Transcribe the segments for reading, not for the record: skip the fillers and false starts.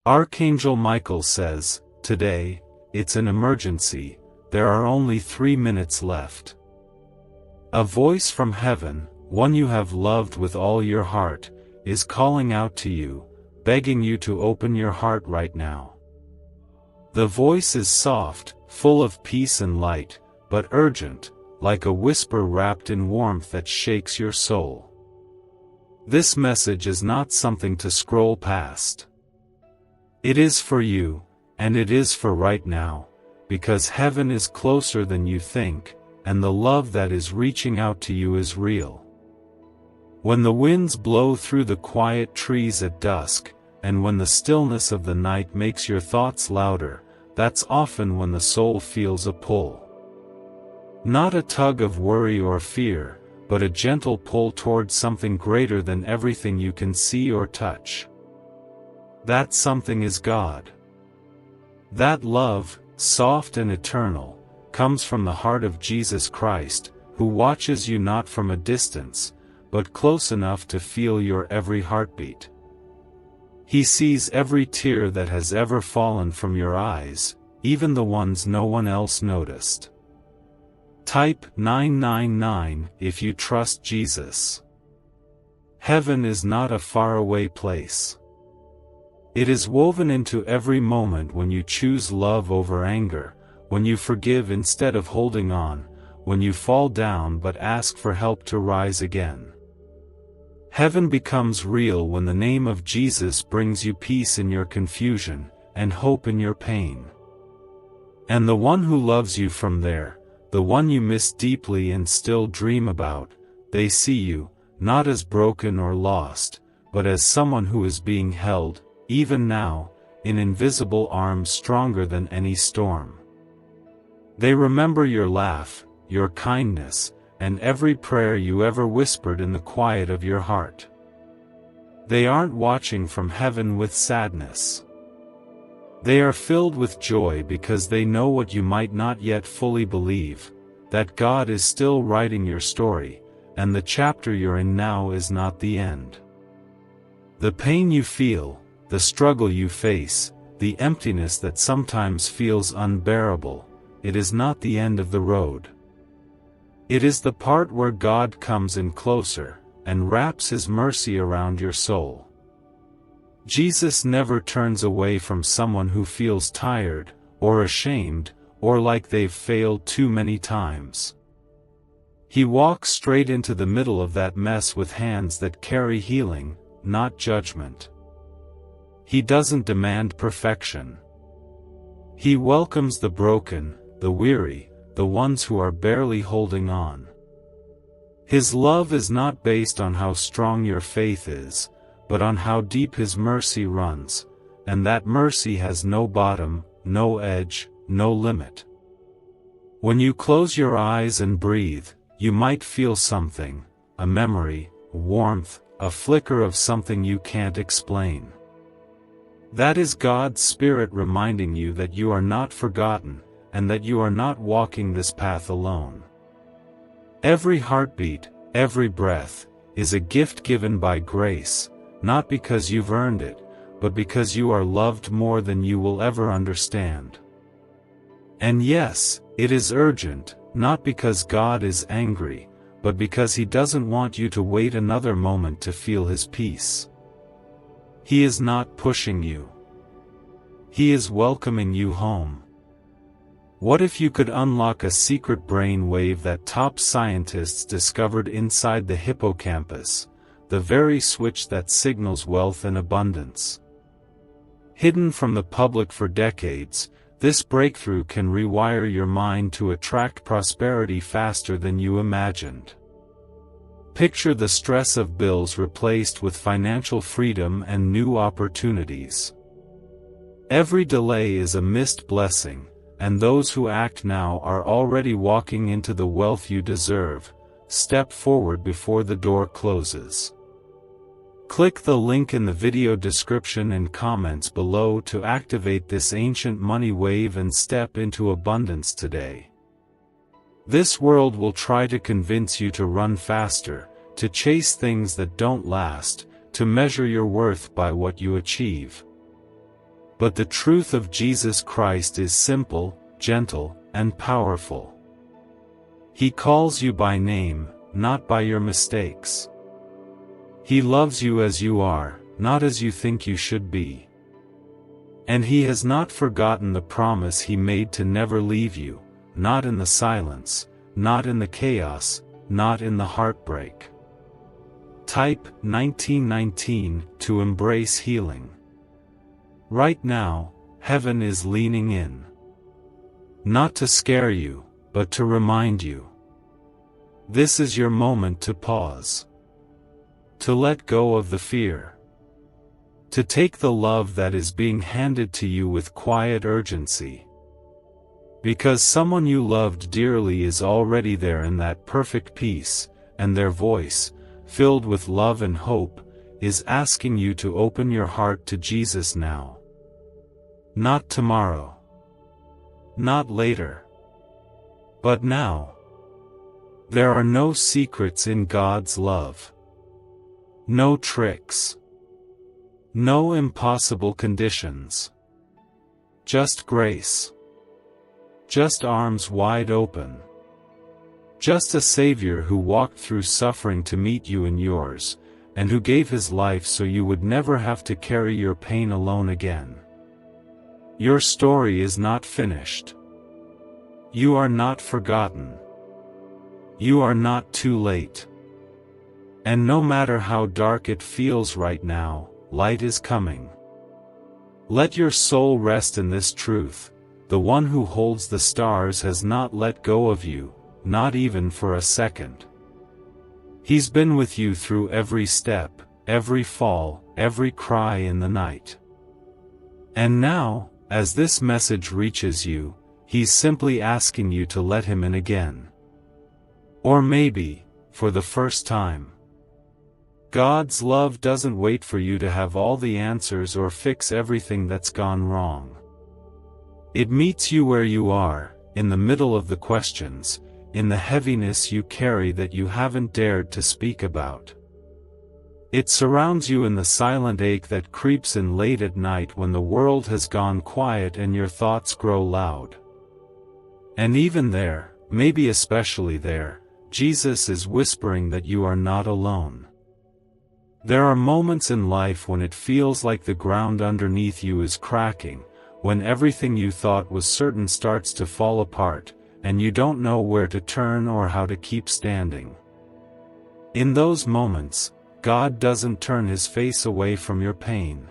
Archangel Michael says, "Today, it's an emergency, there are only 3 minutes left." A voice from heaven, one you have loved with all your heart, is calling out to you, begging you to open your heart right now. The voice is soft, full of peace and light, but urgent, like a whisper wrapped in warmth that shakes your soul. This message is not something to scroll past. It is for you, and it is for right now, because heaven is closer than you think, and the love that is reaching out to you is real. When the winds blow through the quiet trees at dusk, and when the stillness of the night makes your thoughts louder, that's often when the soul feels a pull. Not a tug of worry or fear, but a gentle pull towards something greater than everything you can see or touch. That something is God. That love, soft and eternal, comes from the heart of Jesus Christ, who watches you not from a distance, but close enough to feel your every heartbeat. He sees every tear that has ever fallen from your eyes, even the ones no one else noticed. Type 999 if you trust Jesus. Heaven is not a faraway place. It is woven into every moment when you choose love over anger, when you forgive instead of holding on, when you fall down but ask for help to rise again. Heaven becomes real when the name of Jesus brings you peace in your confusion, and hope in your pain. And the one who loves you from there, the one you miss deeply and still dream about, they see you, not as broken or lost, but as someone who is being held, even now, in invisible arms stronger than any storm. They remember your laugh, your kindness, and every prayer you ever whispered in the quiet of your heart. They aren't watching from heaven with sadness. They are filled with joy because they know what you might not yet fully believe, that God is still writing your story, and the chapter you're in now is not the end. The pain you feel, the struggle you face, the emptiness that sometimes feels unbearable, it is not the end of the road. It is the part where God comes in closer, and wraps His mercy around your soul. Jesus never turns away from someone who feels tired, or ashamed, or like they've failed too many times. He walks straight into the middle of that mess with hands that carry healing, not judgment. He doesn't demand perfection. He welcomes the broken, the weary, the ones who are barely holding on. His love is not based on how strong your faith is, but on how deep His mercy runs, and that mercy has no bottom, no edge, no limit. When you close your eyes and breathe, you might feel something, a memory, a warmth, a flicker of something you can't explain. That is God's Spirit reminding you that you are not forgotten, and that you are not walking this path alone. Every heartbeat, every breath, is a gift given by grace, not because you've earned it, but because you are loved more than you will ever understand. And yes, it is urgent, not because God is angry, but because He doesn't want you to wait another moment to feel His peace. He is not pushing you. He is welcoming you home. What if you could unlock a secret brain wave that top scientists discovered inside the hippocampus, the very switch that signals wealth and abundance? Hidden from the public for decades, this breakthrough can rewire your mind to attract prosperity faster than you imagined. Picture the stress of bills replaced with financial freedom and new opportunities. Every delay is a missed blessing, and those who act now are already walking into the wealth you deserve. Step forward before the door closes. Click the link in the video description and comments below to activate this ancient money wave and step into abundance today. This world will try to convince you to run faster, to chase things that don't last, to measure your worth by what you achieve. But the truth of Jesus Christ is simple, gentle, and powerful. He calls you by name, not by your mistakes. He loves you as you are, not as you think you should be. And He has not forgotten the promise He made to never leave you, not in the silence, not in the chaos, not in the heartbreak. Type 1919 to embrace healing. Right now, heaven is leaning in. Not to scare you, but to remind you. This is your moment to pause. To let go of the fear. To take the love that is being handed to you with quiet urgency. Because someone you loved dearly is already there in that perfect peace, and their voice, filled with love and hope, is asking you to open your heart to Jesus now. Not tomorrow. Not later. But now. There are no secrets in God's love. No tricks. No impossible conditions. Just grace. Just arms wide open. Just a Savior who walked through suffering to meet you in yours, and who gave His life so you would never have to carry your pain alone again. Your story is not finished. You are not forgotten. You are not too late. And no matter how dark it feels right now, light is coming. Let your soul rest in this truth: the one who holds the stars has not let go of you, not even for a second. He's been with you through every step, every fall, every cry in the night. And now, as this message reaches you, He's simply asking you to let Him in again. Or maybe, for the first time. God's love doesn't wait for you to have all the answers or fix everything that's gone wrong. It meets you where you are, in the middle of the questions, in the heaviness you carry that you haven't dared to speak about. It surrounds you in the silent ache that creeps in late at night when the world has gone quiet and your thoughts grow loud. And even there, maybe especially there, Jesus is whispering that you are not alone. There are moments in life when it feels like the ground underneath you is cracking, when everything you thought was certain starts to fall apart, and you don't know where to turn or how to keep standing. In those moments, God doesn't turn His face away from your pain.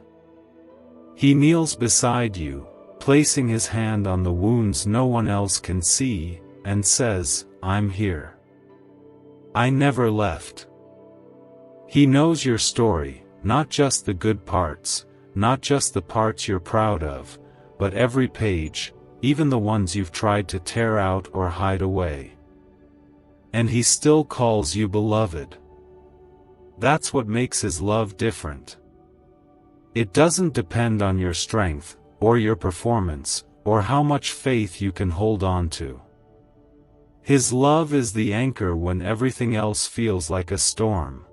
He kneels beside you, placing His hand on the wounds no one else can see, and says, "I'm here. I never left." He knows your story, not just the good parts, not just the parts you're proud of, but every page, even the ones you've tried to tear out or hide away. And He still calls you beloved. That's what makes His love different. It doesn't depend on your strength, or your performance, or how much faith you can hold on to. His love is the anchor when everything else feels like a storm.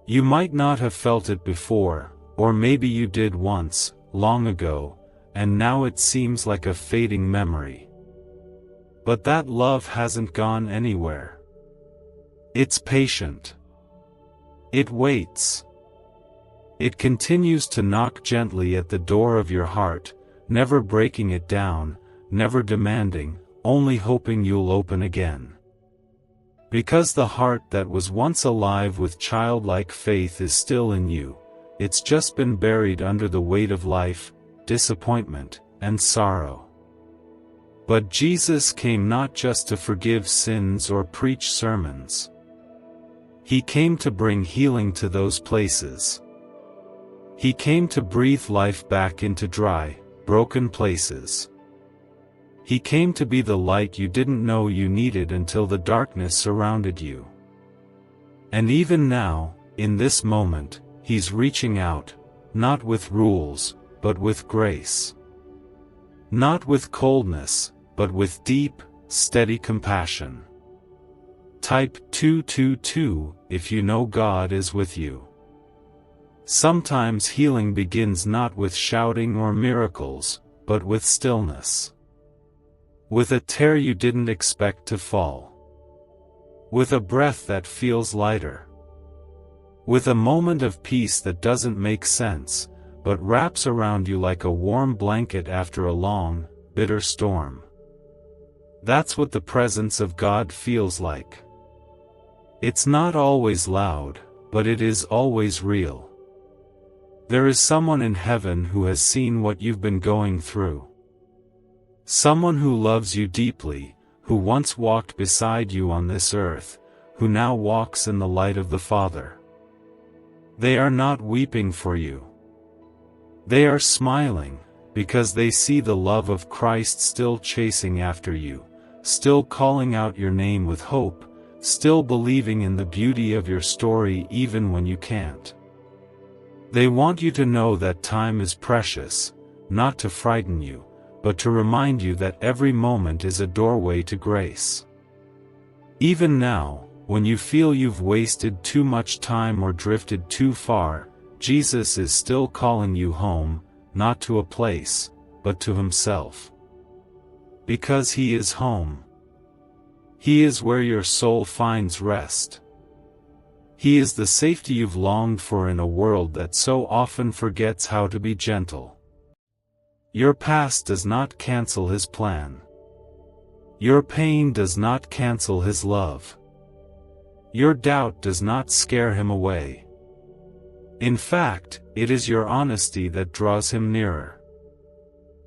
You might not have felt it before, or maybe you did once, long ago, and now it seems like a fading memory. But that love hasn't gone anywhere. It's patient. It waits. It continues to knock gently at the door of your heart, never breaking it down, never demanding, only hoping you'll open again. Because the heart that was once alive with childlike faith is still in you, it's just been buried under the weight of life, disappointment, and sorrow. But Jesus came not just to forgive sins or preach sermons. He came to bring healing to those places. He came to breathe life back into dry, broken places. He came to be the light you didn't know you needed until the darkness surrounded you. And even now, in this moment, He's reaching out, not with rules, but with grace. Not with coldness, but with deep, steady compassion. Type 222 if you know God is with you. Sometimes healing begins not with shouting or miracles, but with stillness. With a tear you didn't expect to fall. With a breath that feels lighter. With a moment of peace that doesn't make sense, but wraps around you like a warm blanket after a long, bitter storm. That's what the presence of God feels like. It's not always loud, but it is always real. There is someone in heaven who has seen what you've been going through. Someone who loves you deeply, who once walked beside you on this earth, who now walks in the light of the Father. They are not weeping for you. They are smiling, because they see the love of Christ still chasing after you, still calling out your name with hope, still believing in the beauty of your story even when you can't. They want you to know that time is precious, not to frighten you, but to remind you that every moment is a doorway to grace. Even now, when you feel you've wasted too much time or drifted too far, Jesus is still calling you home, not to a place, but to Himself. Because He is home. He is where your soul finds rest. He is the safety you've longed for in a world that so often forgets how to be gentle. Your past does not cancel His plan. Your pain does not cancel His love. Your doubt does not scare Him away. In fact, it is your honesty that draws Him nearer.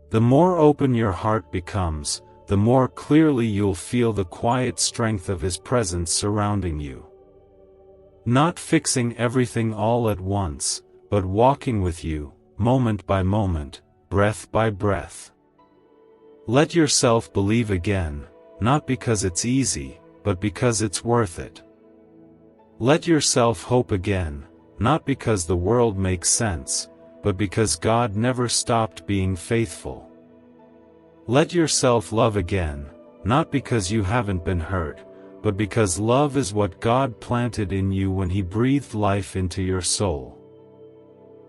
The more open your heart becomes, the more clearly you'll feel the quiet strength of His presence surrounding you. Not fixing everything all at once, but walking with you, moment by moment, breath by breath. Let yourself believe again, not because it's easy, but because it's worth it. Let yourself hope again, not because the world makes sense, but because God never stopped being faithful. Let yourself love again, not because you haven't been hurt, but because love is what God planted in you when He breathed life into your soul.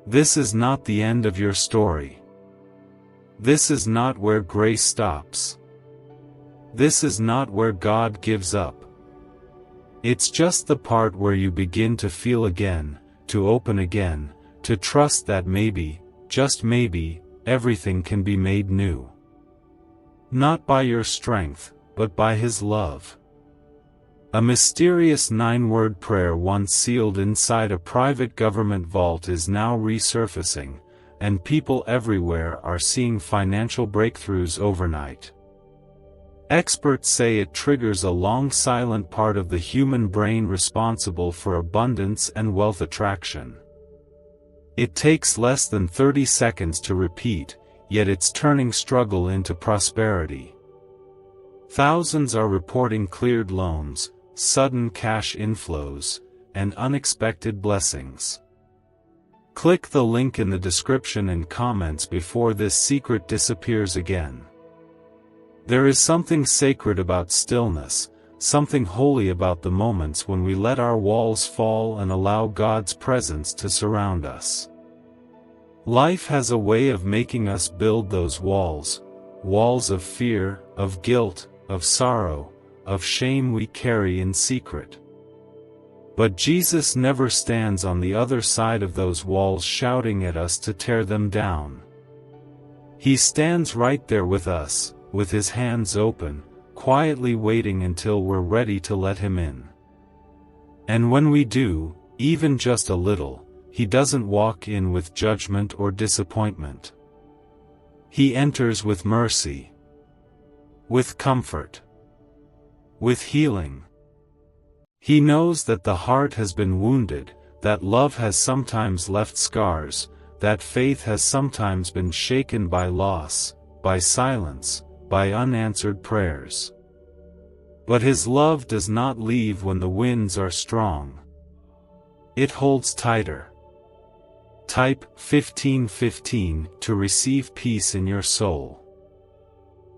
This is not the end of your story. This is not where grace stops. This is not where God gives up. It's just the part where you begin to feel again, to open again, to trust that maybe, just maybe, everything can be made new. Not by your strength, but by His love. A mysterious 9-word prayer once sealed inside a private government vault is now resurfacing, and people everywhere are seeing financial breakthroughs overnight. Experts say it triggers a long silent part of the human brain responsible for abundance and wealth attraction. It takes less than 30 seconds to repeat, yet it's turning struggle into prosperity. Thousands are reporting cleared loans, sudden cash inflows, and unexpected blessings. Click the link in the description and comments before this secret disappears again. There is something sacred about stillness, something holy about the moments when we let our walls fall and allow God's presence to surround us. Life has a way of making us build those walls, walls of fear, of guilt, of sorrow, of shame we carry in secret. But Jesus never stands on the other side of those walls shouting at us to tear them down. He stands right there with us, with His hands open, quietly waiting until we're ready to let Him in. And when we do, even just a little, He doesn't walk in with judgment or disappointment. He enters with mercy, with comfort, with healing. He knows that the heart has been wounded, that love has sometimes left scars, that faith has sometimes been shaken by loss, by silence, by unanswered prayers. But His love does not leave when the winds are strong. It holds tighter. Type 1515 to receive peace in your soul.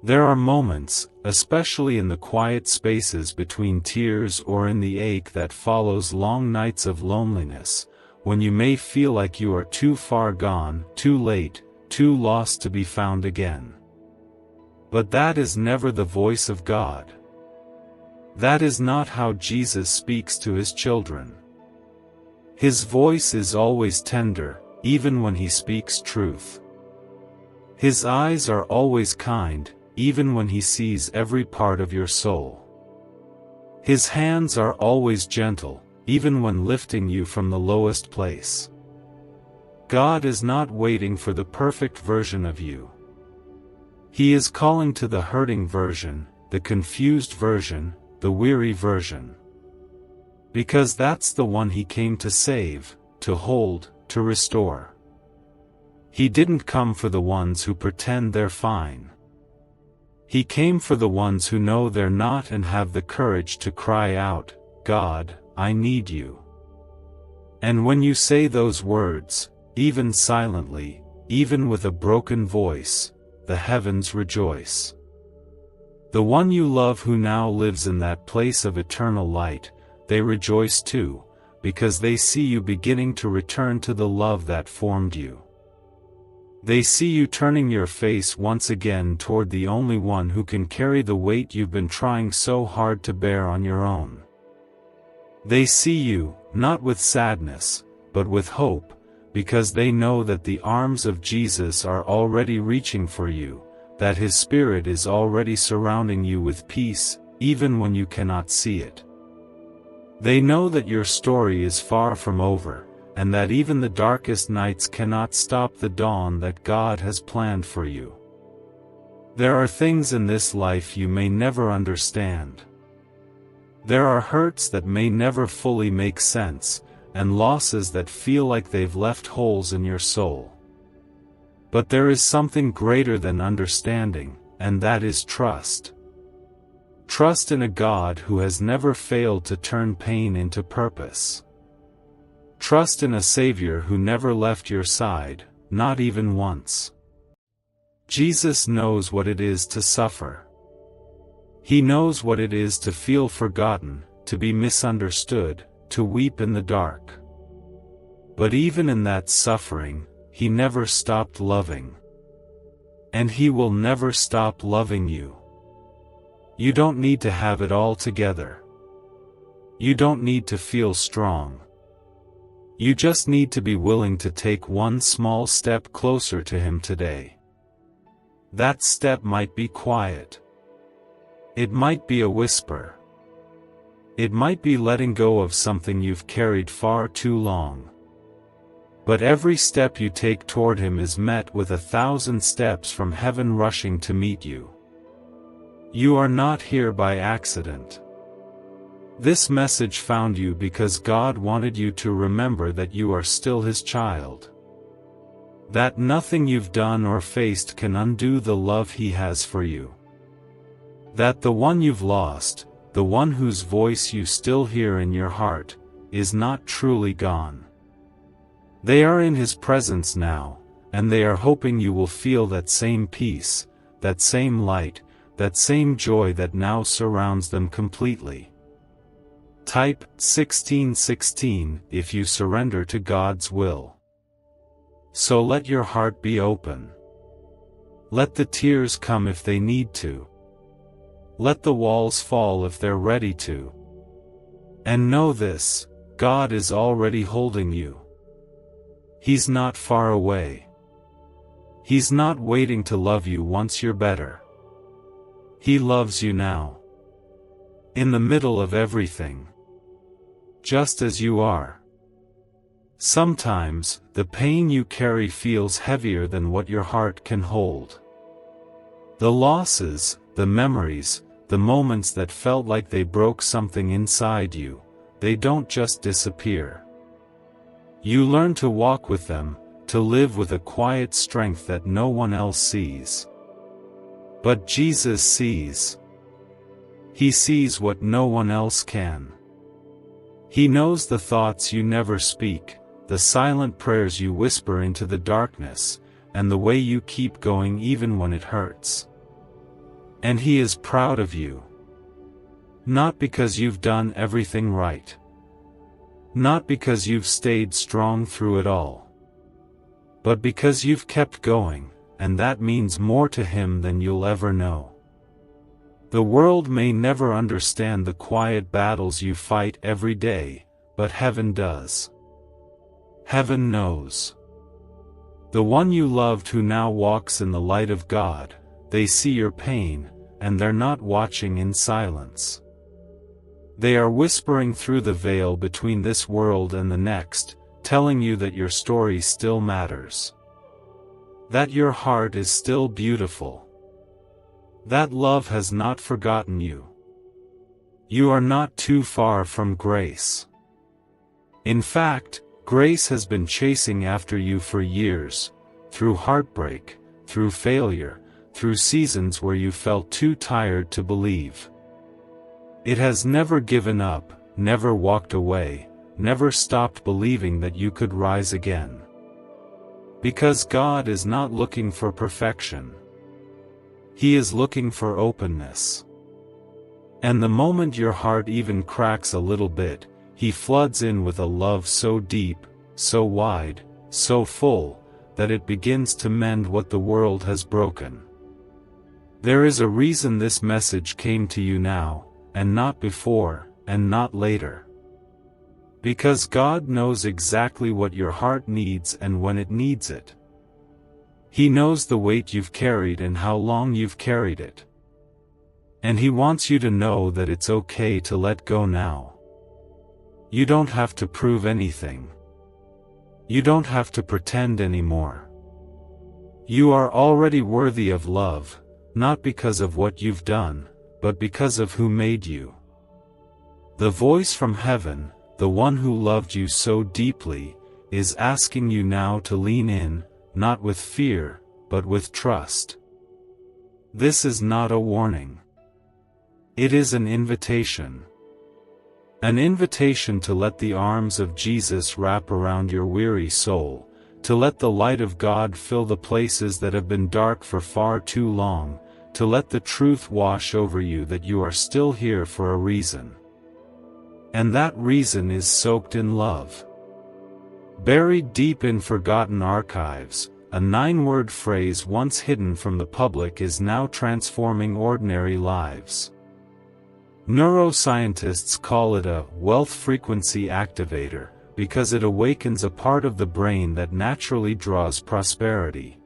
There are moments, especially in the quiet spaces between tears or in the ache that follows long nights of loneliness, when you may feel like you are too far gone, too late, too lost to be found again. But that is never the voice of God. That is not how Jesus speaks to his children. His voice is always tender, even when he speaks truth. His eyes are always kind, even when he sees every part of your soul. His hands are always gentle, even when lifting you from the lowest place. God is not waiting for the perfect version of you. He is calling to the hurting version, the confused version, the weary version. Because that's the one he came to save, to hold, to restore. He didn't come for the ones who pretend they're fine. He came for the ones who know they're not and have the courage to cry out, "God, I need you." And when you say those words, even silently, even with a broken voice, the heavens rejoice. The one you love who now lives in that place of eternal light, they rejoice too, because they see you beginning to return to the love that formed you. They see you turning your face once again toward the only one who can carry the weight you've been trying so hard to bear on your own. They see you, not with sadness, but with hope, because they know that the arms of Jesus are already reaching for you, that his Spirit is already surrounding you with peace, even when you cannot see it. They know that your story is far from over, and that even the darkest nights cannot stop the dawn that God has planned for you. There are things in this life you may never understand. There are hurts that may never fully make sense, and losses that feel like they've left holes in your soul. But there is something greater than understanding, and that is trust. Trust in a God who has never failed to turn pain into purpose. Trust in a Savior who never left your side, not even once. Jesus knows what it is to suffer. He knows what it is to feel forgotten, to be misunderstood, to weep in the dark. But even in that suffering, he never stopped loving. And he will never stop loving you. You don't need to have it all together. You don't need to feel strong. You just need to be willing to take one small step closer to him today. That step might be quiet. It might be a whisper. It might be letting go of something you've carried far too long. But every step you take toward him is met with 1,000 steps from heaven rushing to meet you. You are not here by accident. This message found you because God wanted you to remember that you are still his child. That nothing you've done or faced can undo the love he has for you. That the one you've lost, the one whose voice you still hear in your heart, is not truly gone. They are in his presence now, and they are hoping you will feel that same peace, that same light, that same joy that now surrounds them completely. Type 1616 if you surrender to God's will. So let your heart be open. Let the tears come if they need to. Let the walls fall if they're ready to. And know this, God is already holding you. He's not far away. He's not waiting to love you once you're better. He loves you now. In the middle of everything. Just as you are. Sometimes, the pain you carry feels heavier than what your heart can hold. The losses, the memories, the moments that felt like they broke something inside you, they don't just disappear. You learn to walk with them, to live with a quiet strength that no one else sees. But Jesus sees. He sees what no one else can. He knows the thoughts you never speak, the silent prayers you whisper into the darkness, and the way you keep going even when it hurts. And he is proud of you. Not because you've done everything right. Not because you've stayed strong through it all, but because you've kept going, and that means more to Him than you'll ever know. The world may never understand the quiet battles you fight every day, but heaven does. Heaven knows. The one you loved who now walks in the light of God, they see your pain, and they're not watching in silence. They are whispering through the veil between this world and the next, telling you that your story still matters. That your heart is still beautiful. That love has not forgotten you. You are not too far from grace. In fact, grace has been chasing after you for years, through heartbreak, through failure, through seasons where you felt too tired to believe. It has never given up, never walked away, never stopped believing that you could rise again. Because God is not looking for perfection. He is looking for openness. And the moment your heart even cracks a little bit, He floods in with a love so deep, so wide, so full, that it begins to mend what the world has broken. There is a reason this message came to you now, and not before, and not later. Because God knows exactly what your heart needs and when it needs it. He knows the weight you've carried and how long you've carried it. And He wants you to know that it's okay to let go now. You don't have to prove anything. You don't have to pretend anymore. You are already worthy of love, not because of what you've done, but because of who made you. The voice from heaven, the one who loved you so deeply, is asking you now to lean in, not with fear, but with trust. This is not a warning. It is an invitation. An invitation to let the arms of Jesus wrap around your weary soul, to let the light of God fill the places that have been dark for far too long, to let the truth wash over you that you are still here for a reason. And that reason is soaked in love. Buried deep in forgotten archives, a 9-word phrase once hidden from the public is now transforming ordinary lives. Neuroscientists call it a wealth frequency activator, because it awakens a part of the brain that naturally draws prosperity.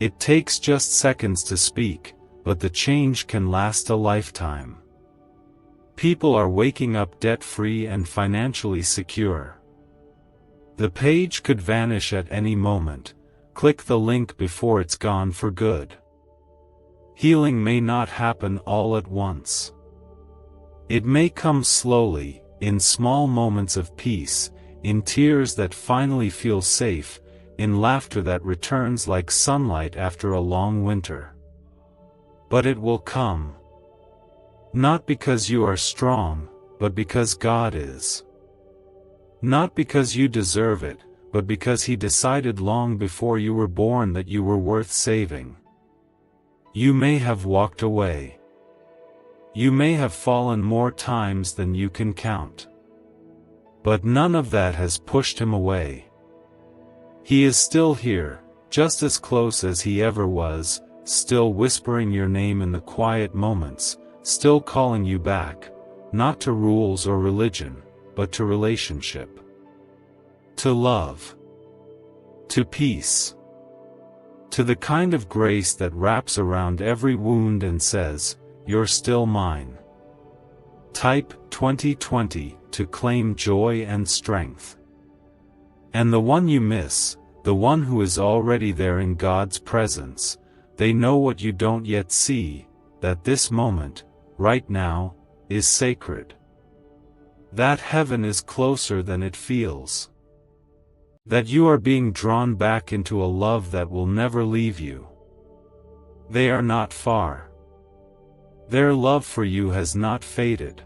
It takes just seconds to speak, but the change can last a lifetime. People are waking up debt-free and financially secure. The page could vanish at any moment. Click the link before it's gone for good. Healing may not happen all at once. It may come slowly, in small moments of peace, in tears that finally feel safe, in laughter that returns like sunlight after a long winter. But it will come. Not because you are strong, but because God is. Not because you deserve it, but because He decided long before you were born that you were worth saving. You may have walked away. You may have fallen more times than you can count. But none of that has pushed Him away. He is still here, just as close as He ever was, still whispering your name in the quiet moments, still calling you back, not to rules or religion, but to relationship. To love. To peace. To the kind of grace that wraps around every wound and says, "You're still mine." Type 2020 to claim joy and strength. And the one you miss, the one who is already there in God's presence, they know what you don't yet see, that this moment, right now, is sacred. That heaven is closer than it feels. That you are being drawn back into a love that will never leave you. They are not far. Their love for you has not faded.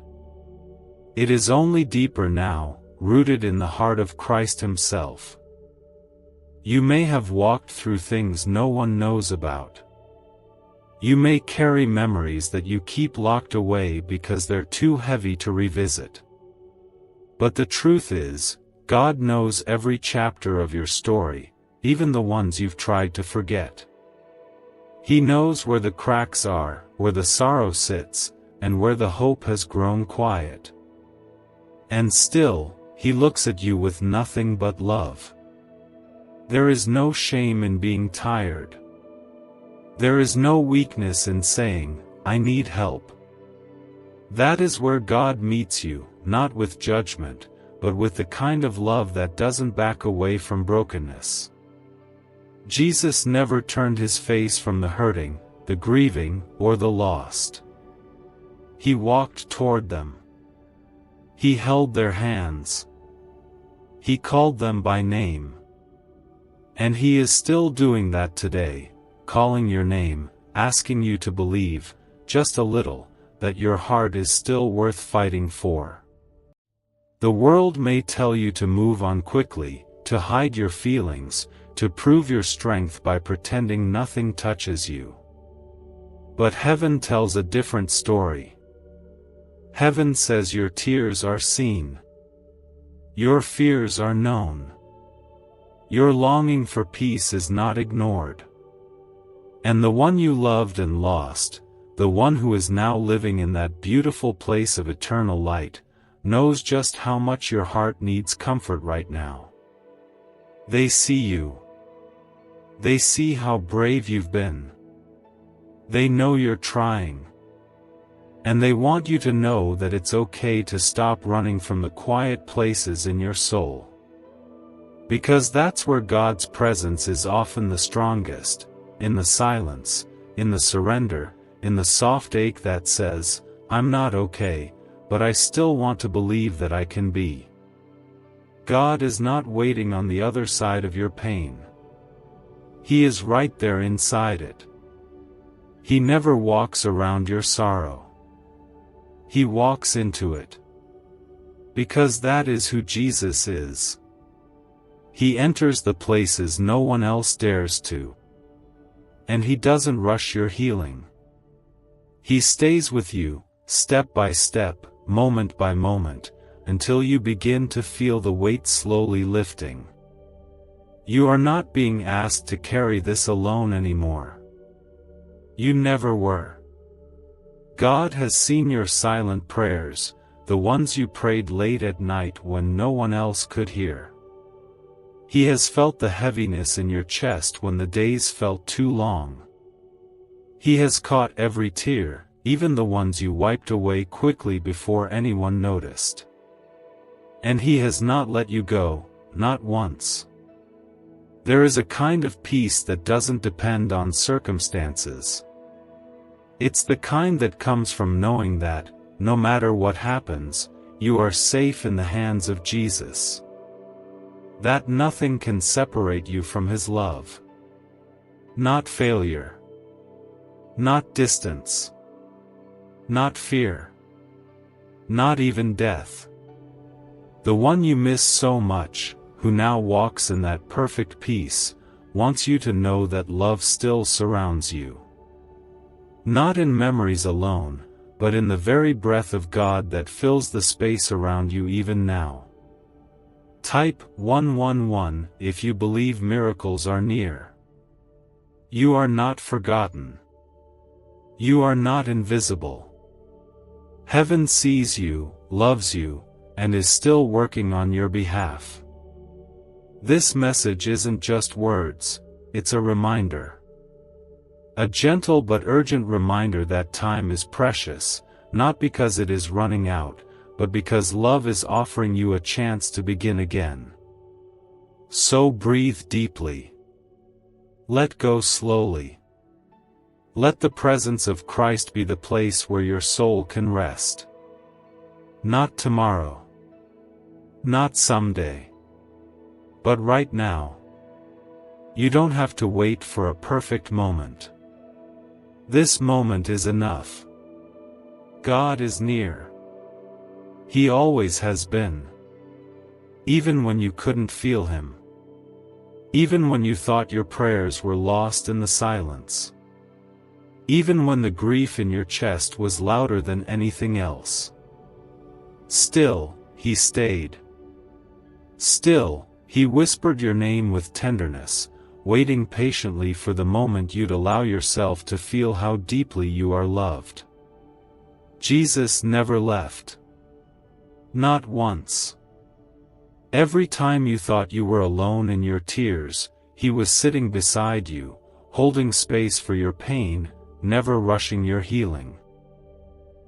It is only deeper now, rooted in the heart of Christ Himself. You may have walked through things no one knows about. You may carry memories that you keep locked away because they're too heavy to revisit. But the truth is, God knows every chapter of your story, even the ones you've tried to forget. He knows where the cracks are, where the sorrow sits, and where the hope has grown quiet. And still, He looks at you with nothing but love. There is no shame in being tired. There is no weakness in saying, "I need help." That is where God meets you, not with judgment, but with the kind of love that doesn't back away from brokenness. Jesus never turned His face from the hurting, the grieving, or the lost. He walked toward them. He held their hands. He called them by name. And He is still doing that today, calling your name, asking you to believe, just a little, that your heart is still worth fighting for. The world may tell you to move on quickly, to hide your feelings, to prove your strength by pretending nothing touches you. But heaven tells a different story. Heaven says your tears are seen. Your fears are known. Your longing for peace is not ignored. And the one you loved and lost, the one who is now living in that beautiful place of eternal light, knows just how much your heart needs comfort right now. They see you. They see how brave you've been. They know you're trying. And they want you to know that it's okay to stop running from the quiet places in your soul. Because that's where God's presence is often the strongest, in the silence, in the surrender, in the soft ache that says, "I'm not okay, but I still want to believe that I can be." God is not waiting on the other side of your pain. He is right there inside it. He never walks around your sorrow. He walks into it. Because that is who Jesus is. He enters the places no one else dares to. And He doesn't rush your healing. He stays with you, step by step, moment by moment, until you begin to feel the weight slowly lifting. You are not being asked to carry this alone anymore. You never were. God has seen your silent prayers, the ones you prayed late at night when no one else could hear. He has felt the heaviness in your chest when the days felt too long. He has caught every tear, even the ones you wiped away quickly before anyone noticed. And He has not let you go, not once. There is a kind of peace that doesn't depend on circumstances. It's the kind that comes from knowing that, no matter what happens, you are safe in the hands of Jesus. That nothing can separate you from His love. Not failure. Not distance. Not fear. Not even death. The one you miss so much, who now walks in that perfect peace, wants you to know that love still surrounds you. Not in memories alone, but in the very breath of God that fills the space around you even now. Type 111 if you believe miracles are near. You are not forgotten. You are not invisible. Heaven sees you, loves you, and is still working on your behalf. This message isn't just words, it's a reminder. A gentle but urgent reminder that time is precious, not because it is running out, but because love is offering you a chance to begin again. So breathe deeply. Let go slowly. Let the presence of Christ be the place where your soul can rest. Not tomorrow. Not someday. But right now. You don't have to wait for a perfect moment. This moment is enough. God is near. He always has been. Even when you couldn't feel Him. Even when you thought your prayers were lost in the silence. Even when the grief in your chest was louder than anything else. Still, he stayed. Still, he whispered your name with tenderness, waiting patiently for the moment you'd allow yourself to feel how deeply you are loved. Jesus never left. Not once. Every time you thought you were alone in your tears, he was sitting beside you, holding space for your pain, never rushing your healing.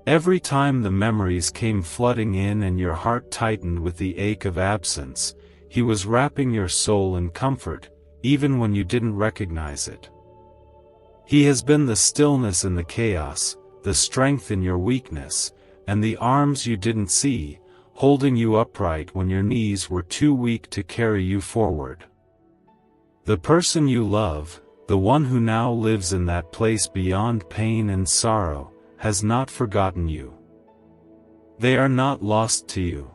Every time the memories came flooding in and your heart tightened with the ache of absence, he was wrapping your soul in comfort, even when you didn't recognize it. He has been the stillness in the chaos, the strength in your weakness, and the arms you didn't see, holding you upright when your knees were too weak to carry you forward. The person you love, the one who now lives in that place beyond pain and sorrow, has not forgotten you. They are not lost to you.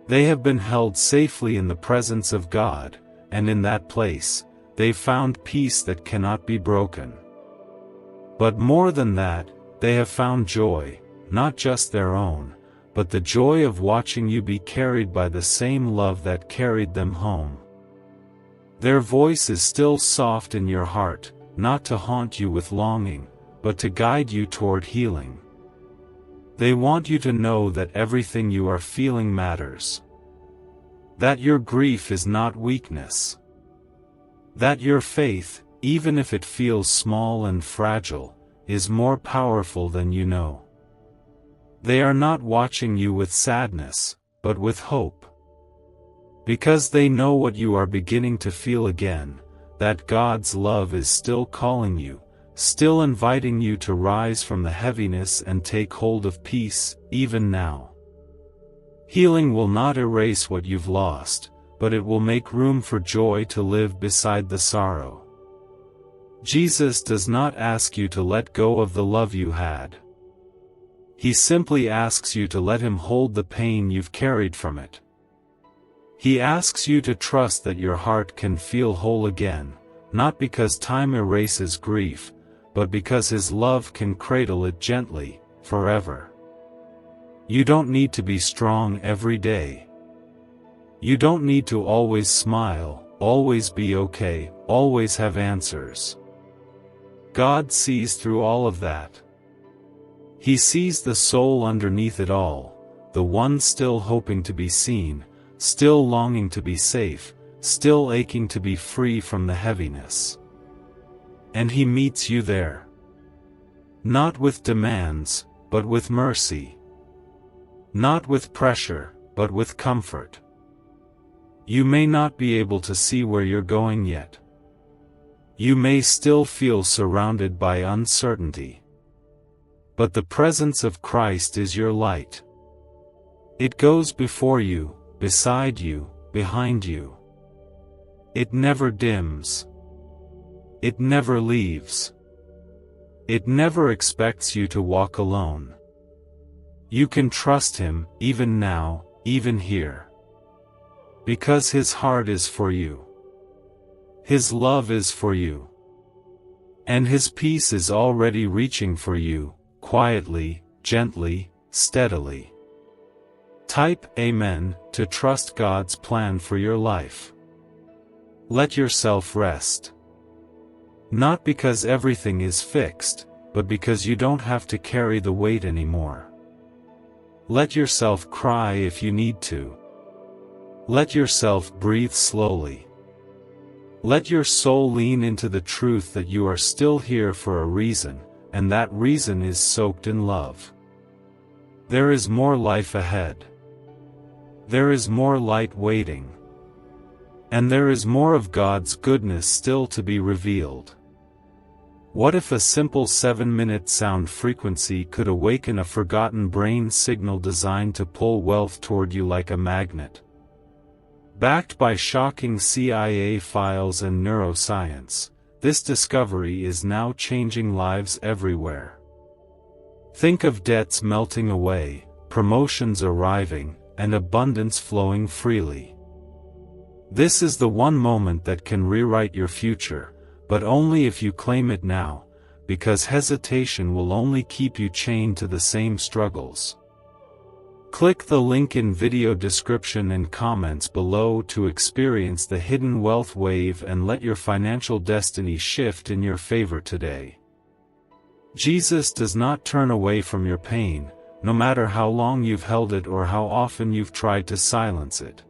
They have been held safely in the presence of God, and in that place, they found peace that cannot be broken. But more than that, they have found joy, not just their own, but the joy of watching you be carried by the same love that carried them home. Their voice is still soft in your heart, not to haunt you with longing, but to guide you toward healing. They want you to know that everything you are feeling matters. That your grief is not weakness. That your faith, even if it feels small and fragile, is more powerful than you know. They are not watching you with sadness, but with hope. Because they know what you are beginning to feel again, that God's love is still calling you, still inviting you to rise from the heaviness and take hold of peace, even now. Healing will not erase what you've lost, but it will make room for joy to live beside the sorrow. Jesus does not ask you to let go of the love you had. He simply asks you to let him hold the pain you've carried from it. He asks you to trust that your heart can feel whole again, not because time erases grief, but because his love can cradle it gently, forever. You don't need to be strong every day. You don't need to always smile, always be okay, always have answers. God sees through all of that. He sees the soul underneath it all, the one still hoping to be seen, still longing to be safe, still aching to be free from the heaviness. And he meets you there. Not with demands, but with mercy. Not with pressure, but with comfort. You may not be able to see where you're going yet. You may still feel surrounded by uncertainty. But the presence of Christ is your light. It goes before you, beside you, behind you. It never dims. It never leaves. It never expects you to walk alone. You can trust him, even now, even here. Because his heart is for you. His love is for you. And his peace is already reaching for you, quietly, gently, steadily. Type Amen to trust God's plan for your life. Let yourself rest. Not because everything is fixed, but because you don't have to carry the weight anymore. Let yourself cry if you need to. Let yourself breathe slowly. Let your soul lean into the truth that you are still here for a reason, and that reason is soaked in love. There is more life ahead. There is more light waiting. And there is more of God's goodness still to be revealed. What if a simple 7-minute sound frequency could awaken a forgotten brain signal designed to pull wealth toward you like a magnet? Backed by shocking CIA files and neuroscience, this discovery is now changing lives everywhere. Think of debts melting away, promotions arriving, and abundance flowing freely. This is the one moment that can rewrite your future, but only if you claim it now, because hesitation will only keep you chained to the same struggles. Click the link in video description and comments below to experience the hidden wealth wave and let your financial destiny shift in your favor today. Jesus does not turn away from your pain, no matter how long you've held it or how often you've tried to silence it.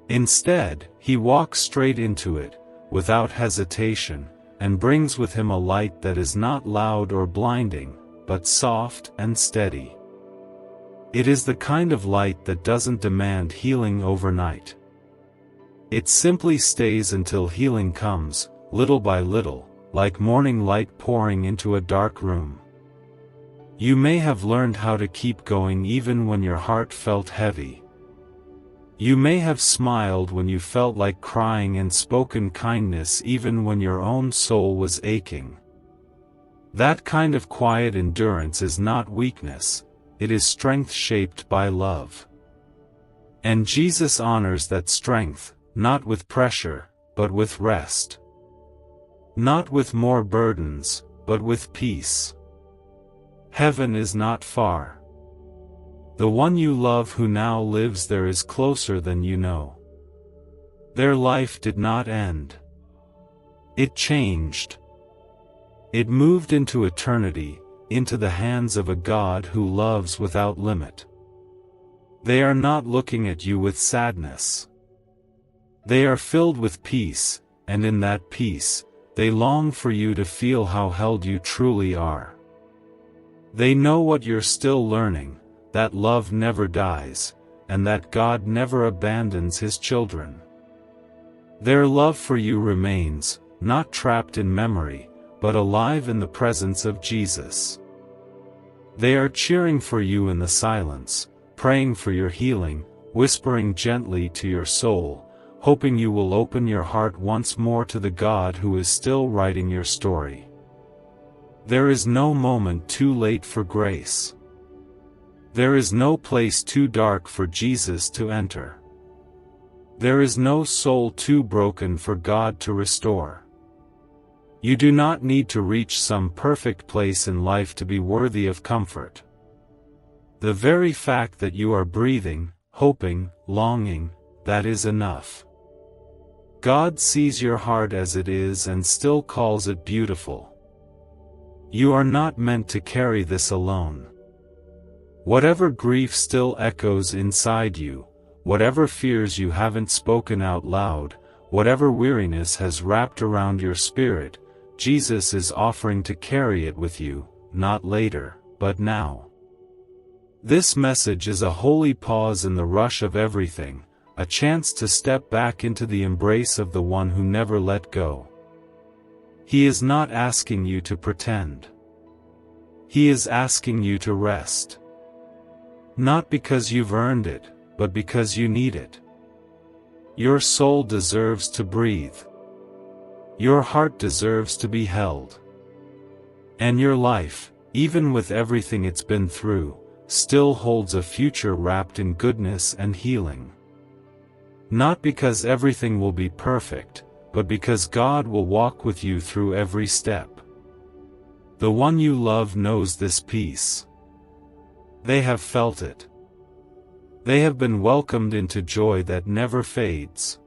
Instead, he walks straight into it, without hesitation, and brings with him a light that is not loud or blinding, but soft and steady. It is the kind of light that doesn't demand healing overnight. It simply stays until healing comes, little by little, like morning light pouring into a dark room. You may have learned how to keep going even when your heart felt heavy. You may have smiled when you felt like crying and spoken kindness even when your own soul was aching. That kind of quiet endurance is not weakness, it is strength shaped by love. And Jesus honors that strength, not with pressure, but with rest. Not with more burdens, but with peace. Heaven is not far. The one you love who now lives there is closer than you know. Their life did not end. It changed. It moved into eternity, into the hands of a God who loves without limit. They are not looking at you with sadness. They are filled with peace, and in that peace, they long for you to feel how held you truly are. They know what you're still learning, that love never dies, and that God never abandons his children. Their love for you remains, not trapped in memory, but alive in the presence of Jesus. They are cheering for you in the silence, praying for your healing, whispering gently to your soul, hoping you will open your heart once more to the God who is still writing your story. There is no moment too late for grace. There is no place too dark for Jesus to enter. There is no soul too broken for God to restore. You do not need to reach some perfect place in life to be worthy of comfort. The very fact that you are breathing, hoping, longing, that is enough. God sees your heart as it is and still calls it beautiful. You are not meant to carry this alone. Whatever grief still echoes inside you, whatever fears you haven't spoken out loud, whatever weariness has wrapped around your spirit, Jesus is offering to carry it with you, not later, but now. This message is a holy pause in the rush of everything, a chance to step back into the embrace of the one who never let go. He is not asking you to pretend. He is asking you to rest. Not because you've earned it, but because you need it. Your soul deserves to breathe. Your heart deserves to be held. And your life, even with everything it's been through, still holds a future wrapped in goodness and healing. Not because everything will be perfect, but because God will walk with you through every step. The one you love knows this peace. They have felt it. They have been welcomed into joy that never fades.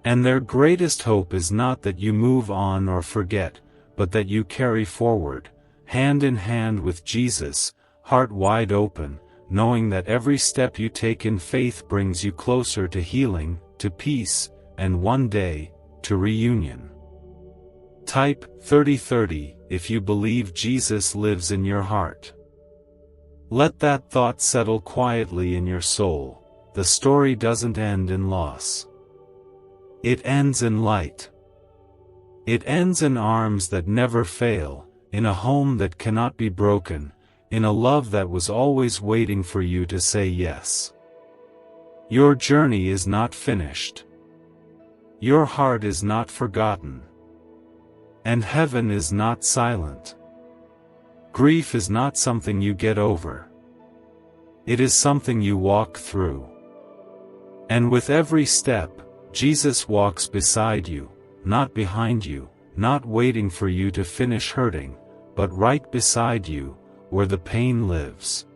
And their greatest hope is not that you move on or forget, but that you carry forward, hand in hand with Jesus, heart wide open, knowing that every step you take in faith brings you closer to healing, to peace, and one day, to reunion. Type 3030 if you believe Jesus lives in your heart. Let that thought settle quietly in your soul. The story doesn't end in loss. It ends in light. It ends in arms that never fail, in a home that cannot be broken, in a love that was always waiting for you to say yes. Your journey is not finished. Your heart is not forgotten. And heaven is not silent. Grief is not something you get over. It is something you walk through. And with every step, Jesus walks beside you, not behind you, not waiting for you to finish hurting, but right beside you, where the pain lives.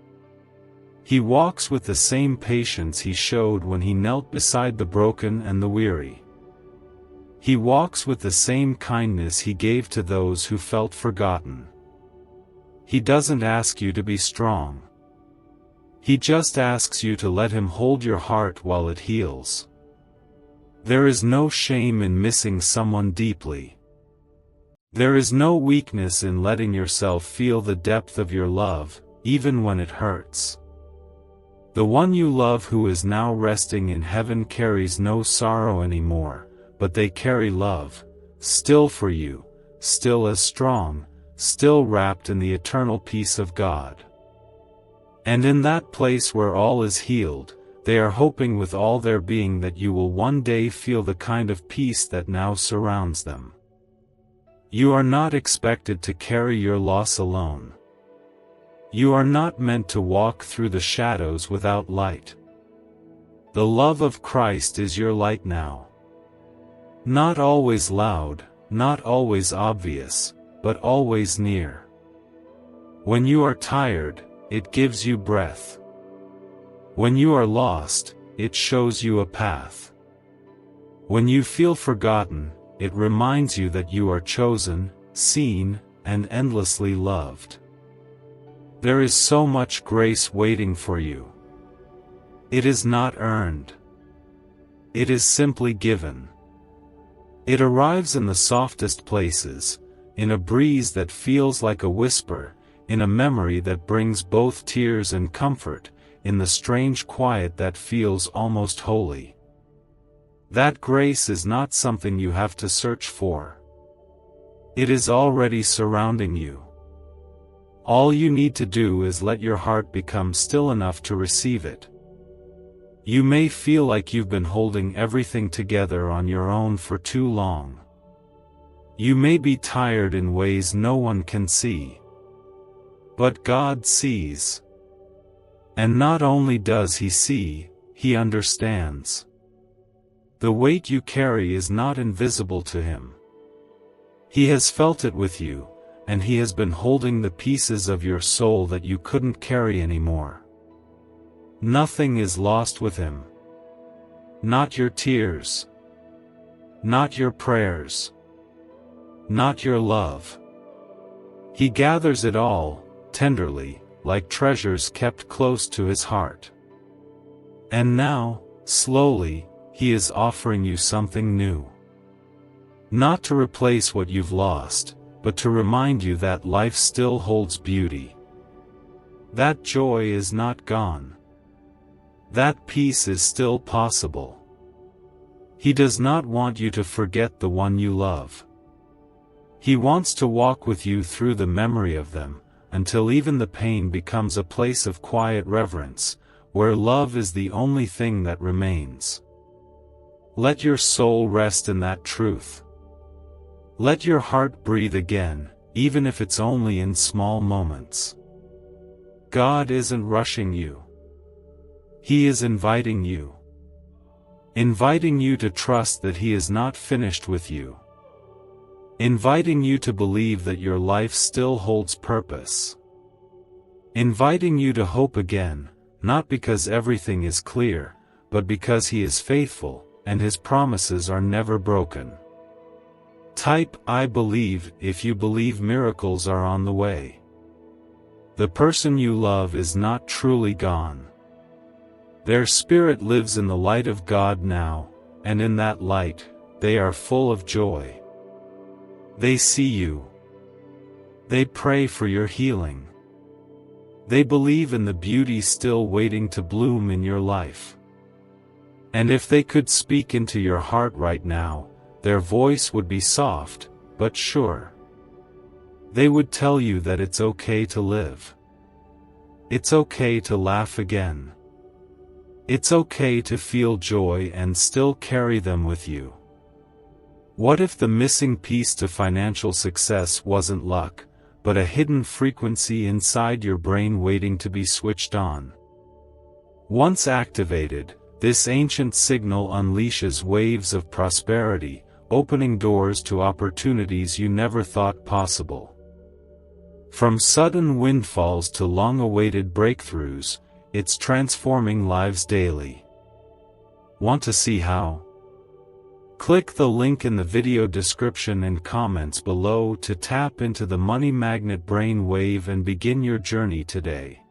He walks with the same patience he showed when he knelt beside the broken and the weary. He walks with the same kindness he gave to those who felt forgotten. He doesn't ask you to be strong. He just asks you to let him hold your heart while it heals. There is no shame in missing someone deeply. There is no weakness in letting yourself feel the depth of your love, even when it hurts. The one you love who is now resting in heaven carries no sorrow anymore, but they carry love, still for you, still as strong, still wrapped in the eternal peace of God. And in that place where all is healed, they are hoping with all their being that you will one day feel the kind of peace that now surrounds them. You are not expected to carry your loss alone. You are not meant to walk through the shadows without light. The love of Christ is your light now. Not always loud, not always obvious, but always near. When you are tired, it gives you breath. When you are lost, it shows you a path. When you feel forgotten, it reminds you that you are chosen, seen, and endlessly loved. There is so much grace waiting for you. It is not earned. It is simply given. It arrives in the softest places, in a breeze that feels like a whisper, in a memory that brings both tears and comfort, in the strange quiet that feels almost holy. That grace is not something you have to search for. It is already surrounding you. All you need to do is let your heart become still enough to receive it. You may feel like you've been holding everything together on your own for too long. You may be tired in ways no one can see. But God sees. And not only does He see, He understands. The weight you carry is not invisible to Him. He has felt it with you, and He has been holding the pieces of your soul that you couldn't carry anymore. Nothing is lost with Him. Not your tears. Not your prayers. Not your love. He gathers it all, tenderly, like treasures kept close to His heart. And now, slowly, He is offering you something new. Not to replace what you've lost, but to remind you that life still holds beauty. That joy is not gone. That peace is still possible. He does not want you to forget the one you love. He wants to walk with you through the memory of them, until even the pain becomes a place of quiet reverence, where love is the only thing that remains. Let your soul rest in that truth. Let your heart breathe again, even if it's only in small moments. God isn't rushing you. He is inviting you. Inviting you to trust that He is not finished with you. Inviting you to believe that your life still holds purpose. Inviting you to hope again, not because everything is clear, but because He is faithful, and His promises are never broken. Type "I believe" if you believe miracles are on the way. The person you love is not truly gone. Their spirit lives in the light of God now, and in that light, they are full of joy. They see you. They pray for your healing. They believe in the beauty still waiting to bloom in your life. And if they could speak into your heart right now, their voice would be soft, but sure. They would tell you that it's okay to live. It's okay to laugh again. It's okay to feel joy and still carry them with you. What if the missing piece to financial success wasn't luck, but a hidden frequency inside your brain waiting to be switched on? Once activated, this ancient signal unleashes waves of prosperity, opening doors to opportunities you never thought possible. From sudden windfalls to long-awaited breakthroughs, it's transforming lives daily. Want to see how? Click the link in the video description and comments below to tap into the money magnet brain wave and begin your journey today.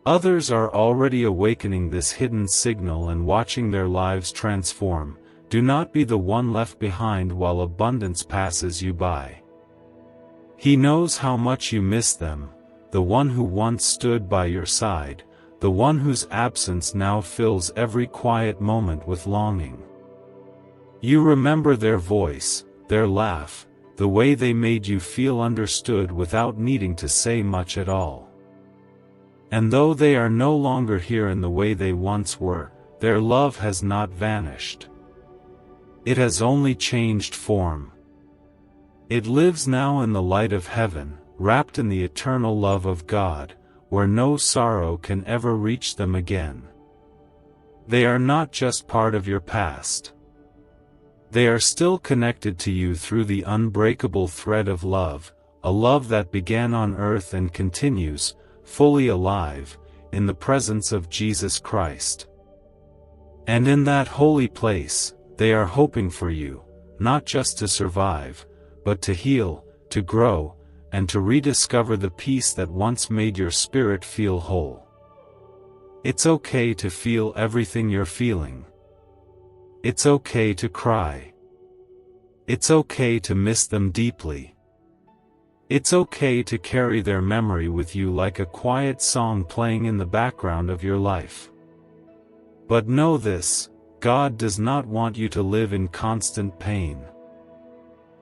Others are already awakening this hidden signal and watching their lives transform. Do not be the one left behind while abundance passes you by. He knows how much you miss them, the one who once stood by your side, the one whose absence now fills every quiet moment with longing. You remember their voice, their laugh, the way they made you feel understood without needing to say much at all. And though they are no longer here in the way they once were, their love has not vanished. It has only changed form. It lives now in the light of heaven, wrapped in the eternal love of God, where no sorrow can ever reach them again. They are not just part of your past. They are still connected to you through the unbreakable thread of love, a love that began on earth and continues, fully alive, in the presence of Jesus Christ. And in that holy place, they are hoping for you, not just to survive, but to heal, to grow, and to rediscover the peace that once made your spirit feel whole. It's okay to feel everything you're feeling. It's okay to cry. It's okay to miss them deeply. It's okay to carry their memory with you like a quiet song playing in the background of your life. But know this, God does not want you to live in constant pain.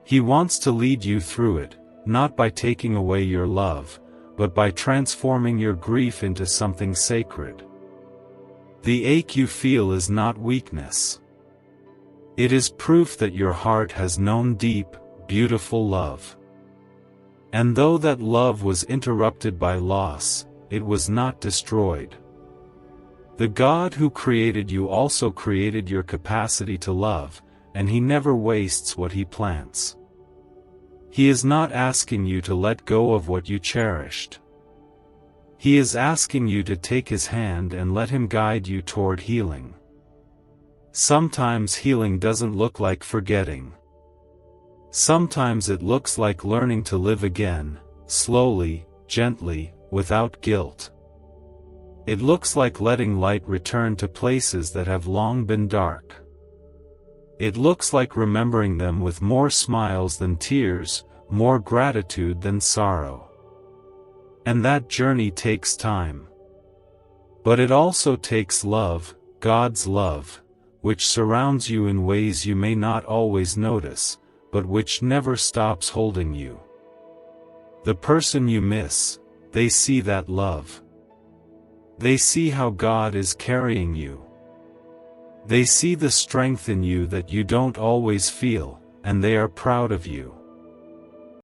He wants to lead you through it, not by taking away your love, but by transforming your grief into something sacred. The ache you feel is not weakness. It is proof that your heart has known deep, beautiful love. And though that love was interrupted by loss, it was not destroyed. The God who created you also created your capacity to love, and He never wastes what He plants. He is not asking you to let go of what you cherished. He is asking you to take His hand and let Him guide you toward healing. Sometimes healing doesn't look like forgetting. Sometimes it looks like learning to live again, slowly, gently, without guilt. It looks like letting light return to places that have long been dark. It looks like remembering them with more smiles than tears, more gratitude than sorrow. And that journey takes time. But it also takes love, God's love, which surrounds you in ways you may not always notice, but which never stops holding you. The person you miss, they see that love. They see how God is carrying you. They see the strength in you that you don't always feel, and they are proud of you.